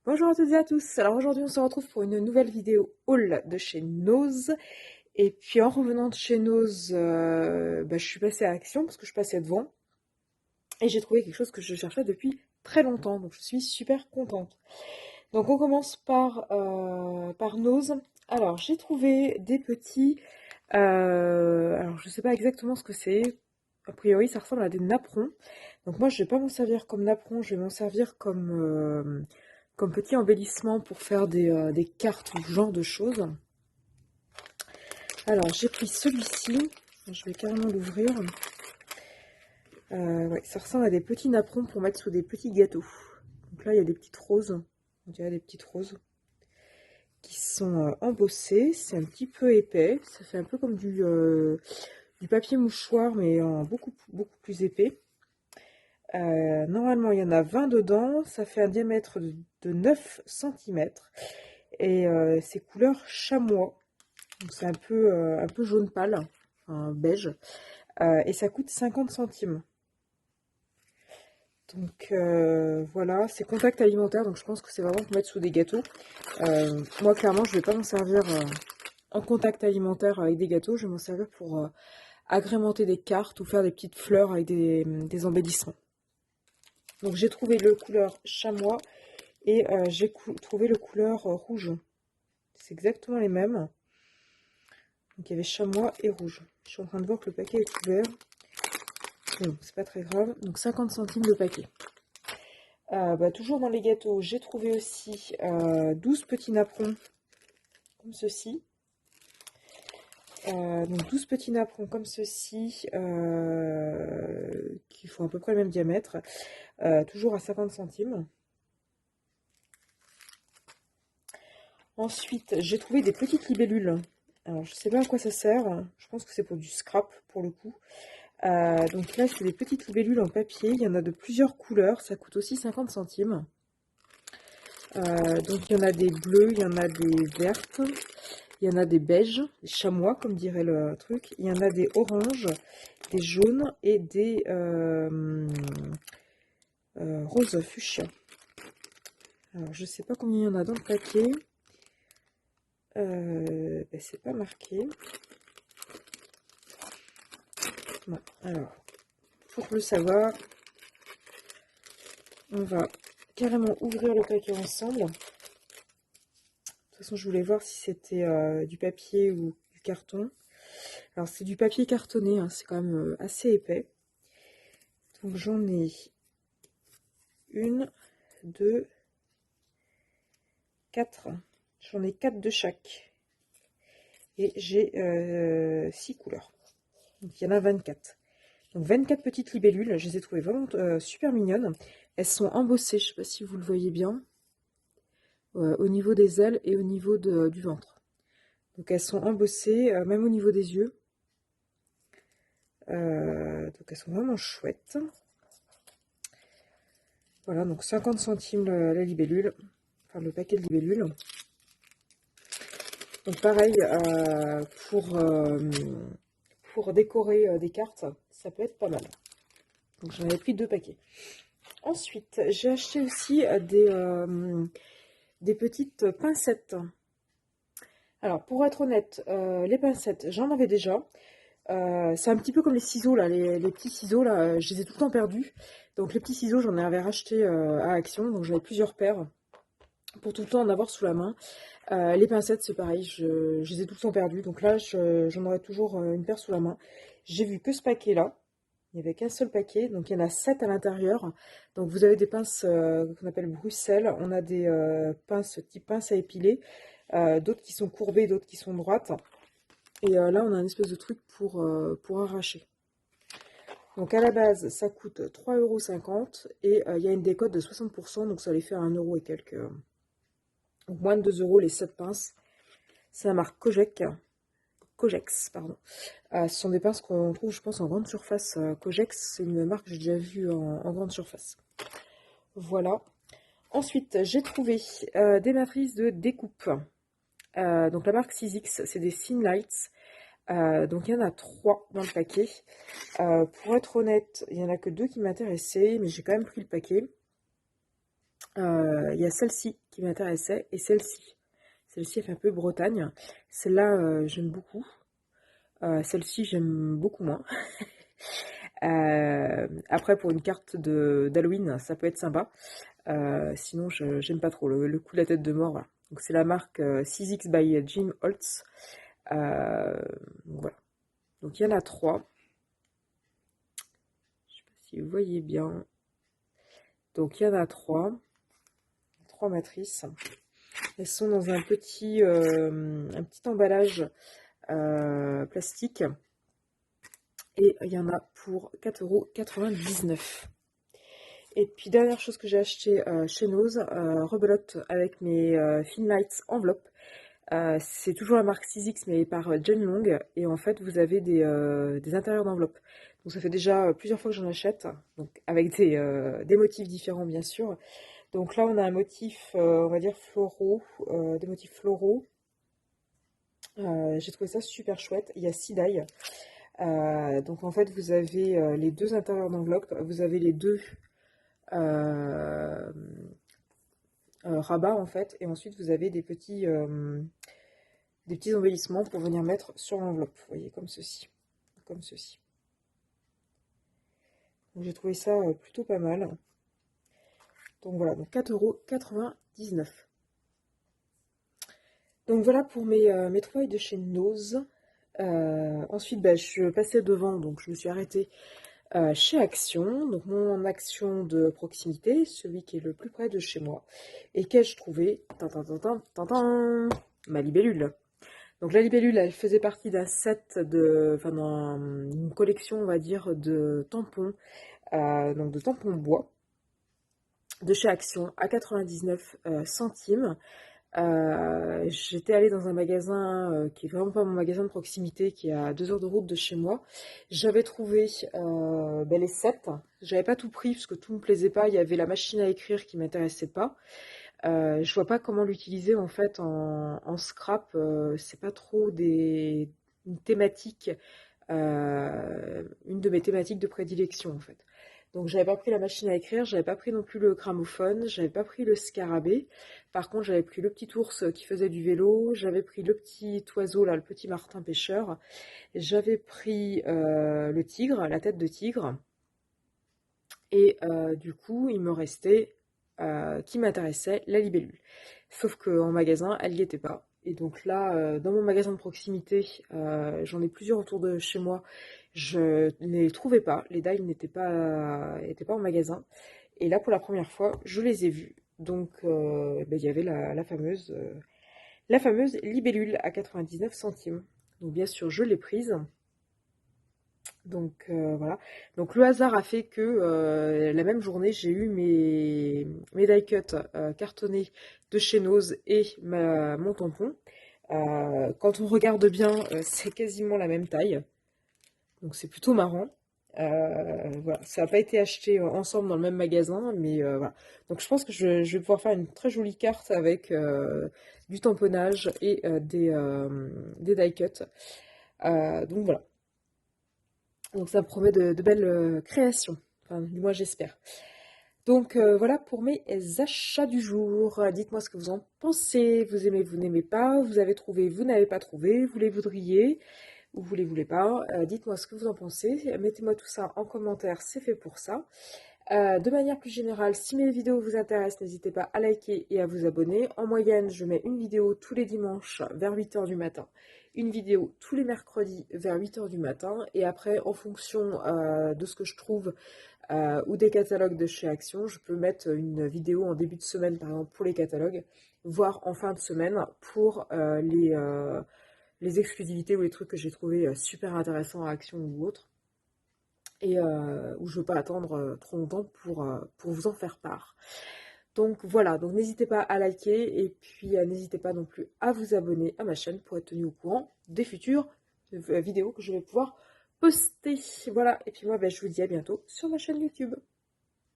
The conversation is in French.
Bonjour à toutes et à tous. Alors aujourd'hui on se retrouve pour une nouvelle vidéo haul de chez Nose. Et puis en revenant de chez Nose, je suis passée à Action parce que je passais devant. Et j'ai trouvé quelque chose que je cherchais depuis très longtemps. Donc je suis super contente. Donc on commence par Nose. Alors j'ai trouvé des petits... alors je sais pas exactement ce que c'est. A priori ça ressemble à des napperons. Donc moi je vais pas m'en servir comme napperon, je vais m'en servir comme petit embellissement pour faire des cartes ou ce genre de choses. Alors j'ai pris celui-ci, je vais carrément l'ouvrir. Ouais, ça ressemble à des petits napperons pour mettre sous des petits gâteaux. Donc là il y a des petites roses, on dirait des petites roses qui sont embossées. C'est un petit peu épais, ça fait un peu comme du papier mouchoir mais en beaucoup plus épais. Normalement il y en a 20 dedans, ça fait un diamètre de 9 cm et c'est couleur chamois. Donc c'est un peu jaune pâle, un beige, et ça coûte 50 centimes. Donc voilà, c'est contact alimentaire, donc je pense que c'est vraiment pour mettre sous des gâteaux. Moi clairement je vais pas m'en servir en contact alimentaire avec des gâteaux, je vais m'en servir pour agrémenter des cartes ou faire des petites fleurs avec des embellissements. Donc j'ai trouvé le couleur chamois et j'ai trouvé le couleur rouge. C'est exactement les mêmes. Donc il y avait chamois et rouge. Je suis en train de voir que le paquet est ouvert. Bon, c'est pas très grave. Donc 50 centimes le paquet. Toujours dans les gâteaux, j'ai trouvé aussi 12 petits napperons comme ceci. Donc 12 petits napperons comme ceci qui font à peu près le même diamètre. Toujours à 50 centimes. Ensuite, j'ai trouvé des petites libellules. Alors, je sais pas à quoi ça sert. Je pense que c'est pour du scrap pour le coup. Donc là, c'est des petites libellules en papier. Il y en a de plusieurs couleurs. Ça coûte aussi 50 centimes. Donc il y en a des bleus, il y en a des vertes, il y en a des beiges, des chamois comme dirait le truc. Il y en a des oranges, des jaunes et des roses fuchsia. Alors je sais pas combien il y en a dans le paquet. C'est pas marqué. Bon, alors, pour le savoir, on va carrément ouvrir le paquet ensemble. De toute façon, je voulais voir si c'était du papier ou du carton. Alors, c'est du papier cartonné, hein, c'est quand même assez épais. Donc, j'en ai une, deux, quatre. J'en ai 4 de chaque. Et j'ai 6 couleurs. Donc, il y en a 24. Donc, 24 petites libellules. Je les ai trouvées vraiment super mignonnes. Elles sont embossées, je ne sais pas si vous le voyez bien, au niveau des ailes et au niveau du ventre. Donc elles sont embossées, même au niveau des yeux. Donc elles sont vraiment chouettes. Voilà, donc 50 centimes la libellule, enfin le paquet de libellules. Donc pareil, pour décorer des cartes, ça peut être pas mal. Donc j'en avais pris 2 paquets. Ensuite, j'ai acheté aussi des petites pincettes. Alors pour être honnête, les pincettes, j'en avais déjà. C'est un petit peu comme les ciseaux là, les petits ciseaux là, je les ai tout le temps perdus. Donc les petits ciseaux, j'en avais racheté à Action, donc j'avais plusieurs paires pour tout le temps en avoir sous la main. Les pincettes, c'est pareil, je les ai tout le temps perdus, donc là j'en aurai toujours une paire sous la main. J'ai vu que ce paquet là, il n'y avait qu'un seul paquet, donc il y en a 7 à l'intérieur. Donc vous avez des pinces qu'on appelle Bruxelles, on a des pinces type pince à épiler, d'autres qui sont courbées, d'autres qui sont droites. Et là, on a une espèce de truc pour arracher. Donc à la base, ça coûte 3,50 € et il y a une décote de 60%, donc ça les fait à 1 € et quelques. Donc moins de 2 € les 7 pinces. C'est la marque Cogex, pardon. Ce sont des pinces qu'on trouve, je pense, en grande surface. Cogex, c'est une marque que j'ai déjà vue en grande surface. Voilà. Ensuite, j'ai trouvé des matrices de découpe. Donc la marque 6X, c'est des Sinlights. Donc il y en a 3 dans le paquet. Pour être honnête, il n'y en a que 2 qui m'intéressaient, mais j'ai quand même pris le paquet. Il y a celle-ci qui m'intéressait et celle-ci. Celle-ci, elle fait un peu Bretagne. Celle-là, j'aime beaucoup. Celle-ci, j'aime beaucoup moins. Après, pour une carte d'Halloween, ça peut être sympa. Sinon, j'aime pas trop le coup de la tête de mort. Voilà. Donc, c'est la marque 6X by Jim Holtz. Donc, voilà. Donc, il y en a 3. Je sais pas si vous voyez bien. Donc, il y en a 3. 3 matrices. Elles sont dans un petit emballage plastique. Et il y en a pour 4,99 €. Et puis, dernière chose que j'ai acheté chez Nose, rebelote avec mes Finlights enveloppes. C'est toujours la marque 6X, mais par Jen Long. Et en fait, vous avez des intérieurs d'enveloppes. Donc, ça fait déjà plusieurs fois que j'en achète. Donc, avec des motifs différents, bien sûr. Donc là, on a un motif, on va dire floraux, des motifs floraux. J'ai trouvé ça super chouette. Il y a 6 die. Donc en fait, vous avez les 2 intérieurs d'enveloppe, vous avez les 2 rabats en fait, et ensuite vous avez des petits embellissements pour venir mettre sur l'enveloppe. Vous voyez, comme ceci. Comme ceci. Donc j'ai trouvé ça plutôt pas mal. Donc voilà, donc 4,99 €. Donc voilà pour mes trouvailles de chez Nose. Ensuite, bah, je passais devant, donc je me suis arrêtée chez Action, donc mon Action de proximité, celui qui est le plus près de chez moi. Et qu'ai-je trouvé? Ma libellule. Donc la libellule, elle faisait partie d'un set enfin d'une collection, on va dire, de tampons, donc de tampons bois, de chez Action à 99 centimes. J'étais allée dans un magasin qui est vraiment pas mon magasin de proximité, qui est à 2 heures de route de chez moi. J'avais trouvé les 7. J'avais pas tout pris parce que tout me plaisait pas. Il y avait la machine à écrire qui m'intéressait pas. Je vois pas comment l'utiliser en fait en scrap. C'est pas trop une thématique, une de mes thématiques de prédilection en fait. Donc j'avais pas pris la machine à écrire, j'avais pas pris non plus le gramophone, j'avais pas pris le scarabée. Par contre, j'avais pris le petit ours qui faisait du vélo, j'avais pris le petit oiseau là, le petit martin pêcheur, j'avais pris le tigre, la tête de tigre. Et du coup, il me restait, qui m'intéressait, la libellule. Sauf qu'en magasin, elle n'y était pas. Et donc là, dans mon magasin de proximité, j'en ai plusieurs autour de chez moi, je ne les trouvais pas. Les die n'étaient pas en magasin. Et là, pour la première fois, je les ai vus. Donc, il y avait la fameuse libellule à 99 centimes. Donc, bien sûr, je l'ai prise. Donc voilà. Donc le hasard a fait que la même journée, j'ai eu mes die cut cartonnés de chez Nose et mon tampon. Quand on regarde bien, c'est quasiment la même taille. Donc c'est plutôt marrant. Voilà, ça n'a pas été acheté ensemble dans le même magasin, mais voilà. Donc je pense que je vais pouvoir faire une très jolie carte avec du tamponnage et des die cut. Donc voilà. Donc ça me promet de belles créations. Enfin, du moins j'espère. Donc voilà pour mes achats du jour. Dites-moi ce que vous en pensez. Vous aimez, vous n'aimez pas. Vous avez trouvé, vous n'avez pas trouvé. Vous les voudriez ou vous les voulez pas. Dites-moi ce que vous en pensez. Mettez-moi tout ça en commentaire. C'est fait pour ça. De manière plus générale, si mes vidéos vous intéressent, n'hésitez pas à liker et à vous abonner. En moyenne, je mets une vidéo tous les dimanches vers 8 h du matin, une vidéo tous les mercredis vers 8 h du matin. Et après, en fonction de ce que je trouve ou des catalogues de chez Action, je peux mettre une vidéo en début de semaine, par exemple, pour les catalogues, voire en fin de semaine pour les exclusivités ou les trucs que j'ai trouvé super intéressants à Action ou autre. Et où je ne veux pas attendre trop longtemps pour vous en faire part. Donc voilà, donc n'hésitez pas à liker et puis n'hésitez pas non plus à vous abonner à ma chaîne pour être tenu au courant des futures vidéos que je vais pouvoir poster. Voilà, et puis moi je vous dis à bientôt sur ma chaîne YouTube.